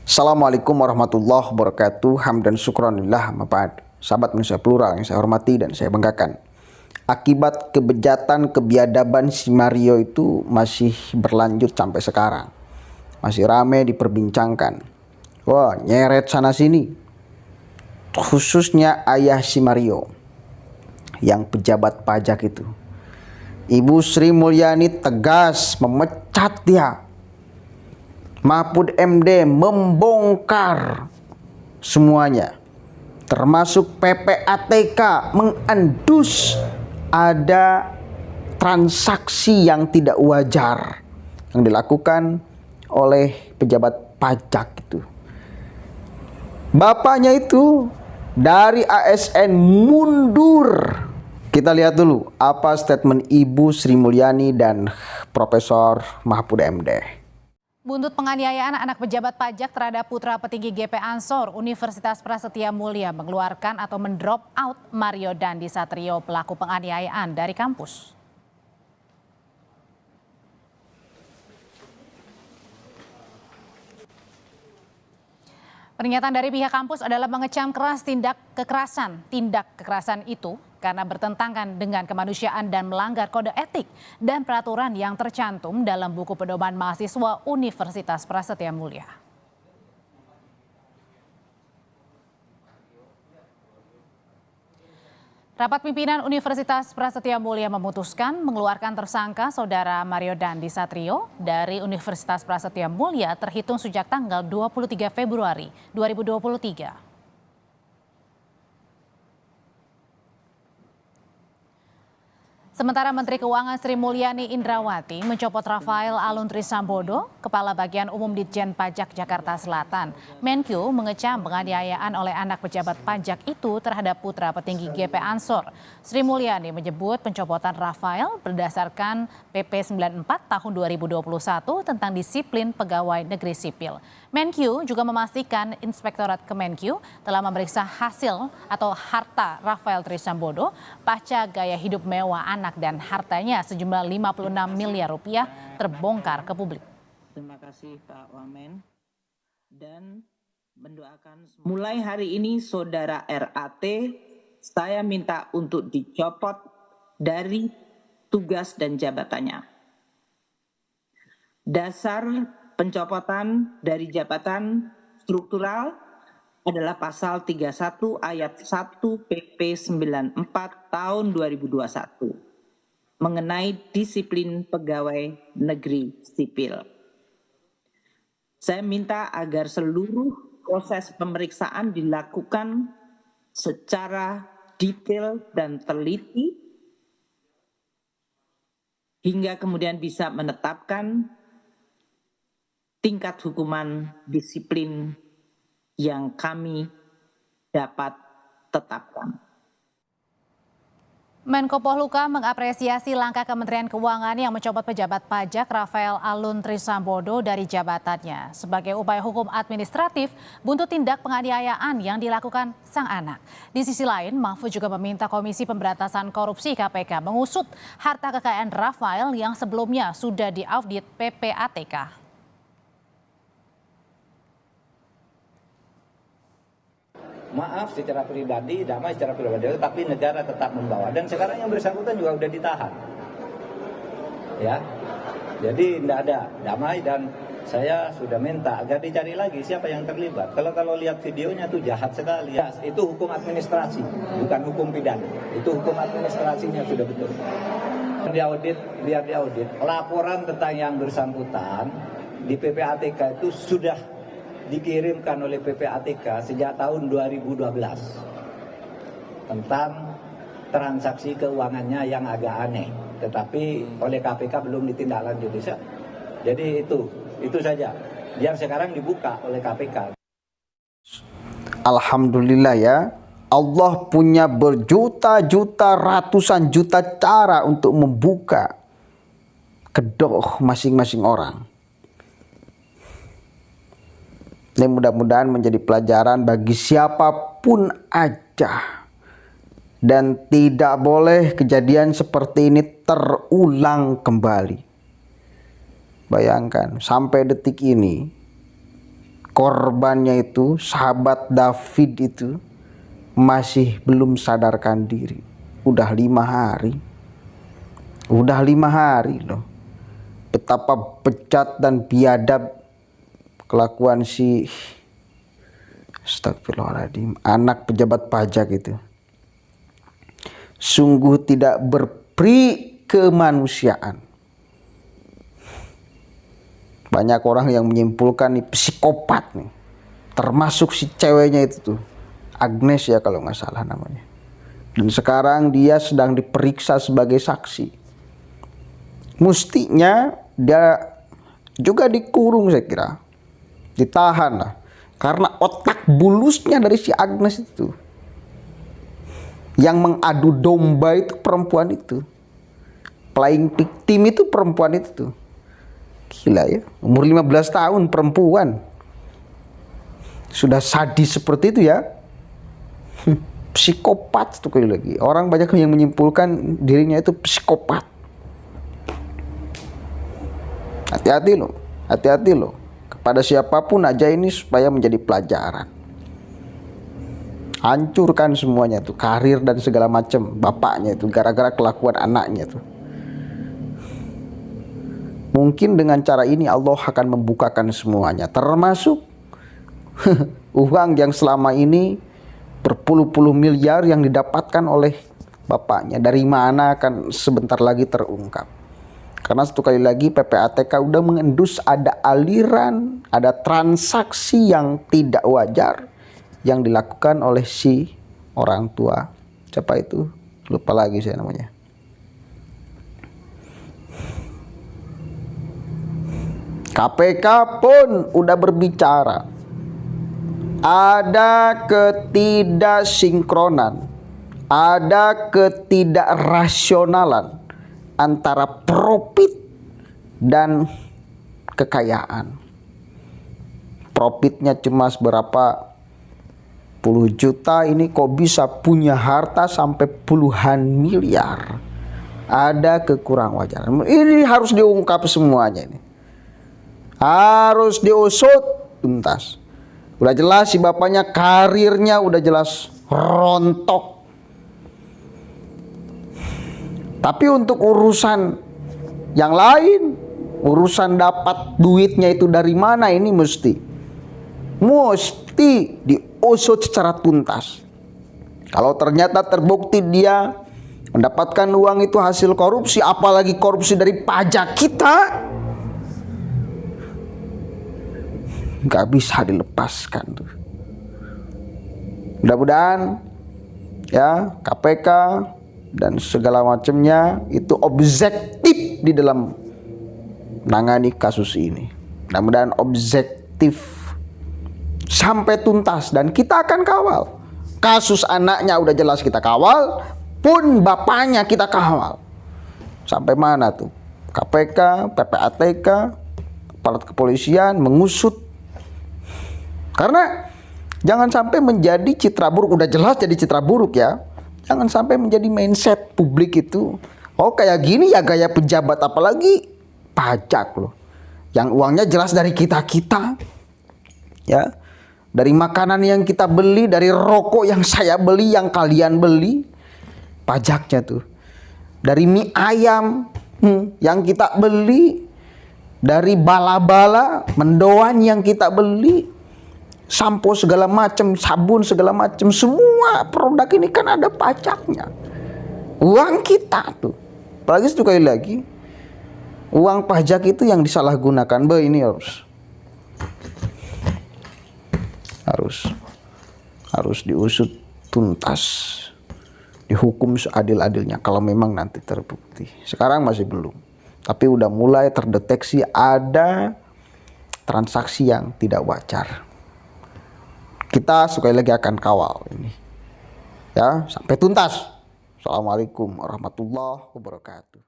Assalamualaikum warahmatullahi wabarakatuh. Hamdan syukronillah mabad. Sahabat manusia plural yang saya hormati dan saya banggakan. Akibat kebejatan, kebiadaban si Mario itu masih berlanjut sampai sekarang. Masih ramai diperbincangkan. Wah, nyeret sana sini. Khususnya ayah si Mario yang pejabat pajak itu. Ibu Sri Mulyani tegas memecat dia. Mahfud MD membongkar semuanya, termasuk PPATK mengendus ada transaksi yang tidak wajar yang dilakukan oleh pejabat pajak itu. Bapaknya itu dari ASN mundur. Kita lihat dulu apa statement Ibu Sri Mulyani dan Profesor Mahfud MD. Buntut penganiayaan anak pejabat pajak terhadap putra petinggi GP Ansor, Universitas Prasetya Mulia mengeluarkan atau mendrop out Mario Dandi Satrio pelaku penganiayaan dari kampus. Pernyataan dari pihak kampus adalah mengecam keras tindak kekerasan itu karena bertentangan dengan kemanusiaan dan melanggar kode etik dan peraturan yang tercantum dalam buku pedoman mahasiswa Universitas Prasetya Mulia. Rapat pimpinan Universitas Prasetya Mulia memutuskan mengeluarkan tersangka Saudara Mario Dandi Satrio dari Universitas Prasetya Mulia terhitung sejak tanggal 23 Februari 2023. Sementara Menteri Keuangan Sri Mulyani Indrawati mencopot Rafael Aluntri Sambodo, Kepala Bagian Umum Ditjen Pajak Jakarta Selatan. Menkyu mengecam penganiayaan oleh anak pejabat pajak itu terhadap putra petinggi GP Ansor. Sri Mulyani menyebut pencopotan Rafael berdasarkan PP 94 tahun 2021 tentang disiplin pegawai negeri sipil. Menkyu juga memastikan Inspektorat Kemenkyu telah memeriksa hasil atau harta Rafael Trisambodo pasca gaya hidup mewah anak dan hartanya sejumlah 56 miliar rupiah terbongkar ke publik. Terima kasih Pak Wamen dan mendoakan mulai hari ini Saudara RAT saya minta untuk dicopot dari tugas dan jabatannya. Dasar pencopotan dari jabatan struktural adalah pasal 31 ayat 1 PP 94 tahun 2021 mengenai disiplin pegawai negeri sipil. Saya minta agar seluruh proses pemeriksaan dilakukan secara detail dan teliti hingga kemudian bisa menetapkan tingkat hukuman disiplin yang kami dapat tetapkan. Menko Polhukam mengapresiasi langkah Kementerian Keuangan yang mencopot pejabat pajak Rafael Aluntri Sambodo dari jabatannya sebagai upaya hukum administratif buntut tindak penganiayaan yang dilakukan sang anak. Di sisi lain, Mahfud juga meminta Komisi Pemberantasan Korupsi KPK mengusut harta kekayaan Rafael yang sebelumnya sudah diaudit PPATK. Maaf secara pribadi, damai secara pribadi, tapi negara tetap membawa. Dan sekarang yang bersangkutan juga udah ditahan. Ya, jadi tidak ada damai dan saya sudah minta agar dicari lagi siapa yang terlibat. Kalau lihat videonya tuh jahat sekali. Ya, itu hukum administrasi, bukan hukum pidana. Itu hukum administrasinya sudah betul. Biar diaudit. Laporan tentang yang bersangkutan di PPATK itu sudah dikirimkan oleh PPATK sejak tahun 2012 tentang transaksi keuangannya yang agak aneh, tetapi oleh KPK belum ditindaklanjuti. Jadi itu saja. Biar sekarang dibuka oleh KPK. Alhamdulillah ya, Allah punya berjuta-juta, ratusan juta cara untuk membuka kedok masing-masing orang. Ini mudah-mudahan menjadi pelajaran bagi siapapun aja. Dan tidak boleh kejadian seperti ini terulang kembali. Bayangkan sampai detik ini korbannya itu, sahabat David itu masih belum sadarkan diri. Udah 5 hari. Udah 5 hari loh. Betapa bejat dan biadab kelakuan si astagfirullahaladzim, anak pejabat pajak itu. Sungguh tidak berperi kemanusiaan. Banyak orang yang menyimpulkan nih psikopat nih. Termasuk si ceweknya itu tuh, Agnes ya kalau nggak salah namanya. Dan sekarang dia sedang diperiksa sebagai saksi. Mestinya dia juga dikurung saya kira. Ditahan lah. Karena otak bulusnya dari si Agnes itu. Yang mengadu domba itu perempuan itu. Playing victim itu perempuan itu tuh. Gila ya. Umur 15 tahun perempuan. Sudah sadis seperti itu ya. Psikopat tuh kali lagi. Orang banyak yang menyimpulkan dirinya itu psikopat. Hati-hati loh. Hati-hati loh. Kepada siapapun aja ini supaya menjadi pelajaran. Hancurkan semuanya tuh, karir dan segala macam bapaknya itu gara-gara kelakuan anaknya tuh. Mungkin dengan cara ini Allah akan membukakan semuanya, termasuk uang yang selama ini berpuluh-puluh miliar yang didapatkan oleh bapaknya. Dari mana akan sebentar lagi terungkap. Karena satu kali lagi PPATK udah mengendus ada aliran, ada transaksi yang tidak wajar yang dilakukan oleh si orang tua. Siapa itu? Lupa lagi saya namanya. KPK pun udah berbicara. Ada ketidaksinkronan, ada ketidakrasionalan antara profit dan kekayaan. Profitnya cuma berapa puluh juta, ini kok bisa punya harta sampai puluhan miliar. Ada kekurang wajaran. Ini harus diungkap semuanya ini. Harus diusut tuntas. Udah jelas si bapaknya karirnya udah jelas rontok. Tapi untuk urusan yang lain, urusan dapat duitnya itu dari mana, ini mesti diusut secara tuntas. Kalau ternyata terbukti dia mendapatkan uang itu hasil korupsi, apalagi korupsi dari pajak kita, nggak bisa dilepaskan tuh. Mudah-mudahan ya KPK dan segala macamnya itu objektif di dalam menangani kasus ini. Mudah-mudahan objektif sampai tuntas dan kita akan kawal. Kasus anaknya udah jelas kita kawal, pun bapaknya kita kawal. Sampai mana tuh? KPK, PPATK, aparat kepolisian mengusut. Karena jangan sampai menjadi citra buruk, udah jelas jadi citra buruk ya. Jangan sampai menjadi mindset publik itu, oh kayak gini ya gaya pejabat, apalagi pajak loh. Yang uangnya jelas dari kita-kita. Ya. Dari makanan yang kita beli, dari rokok yang saya beli, yang kalian beli, pajaknya tuh. Dari mie ayam yang kita beli, dari bala-bala, mendoan yang kita beli, sampo segala macam, sabun segala macam, semua produk ini kan ada pajaknya. Uang kita tuh. Apalagi sekali lagi, uang pajak itu yang disalahgunakan. Ini harus diusut tuntas, dihukum seadil-adilnya kalau memang nanti terbukti. Sekarang masih belum, tapi udah mulai terdeteksi ada transaksi yang tidak wajar. Kita sekali lagi akan kawal ini ya sampai tuntas. Assalamualaikum warahmatullahi wabarakatuh.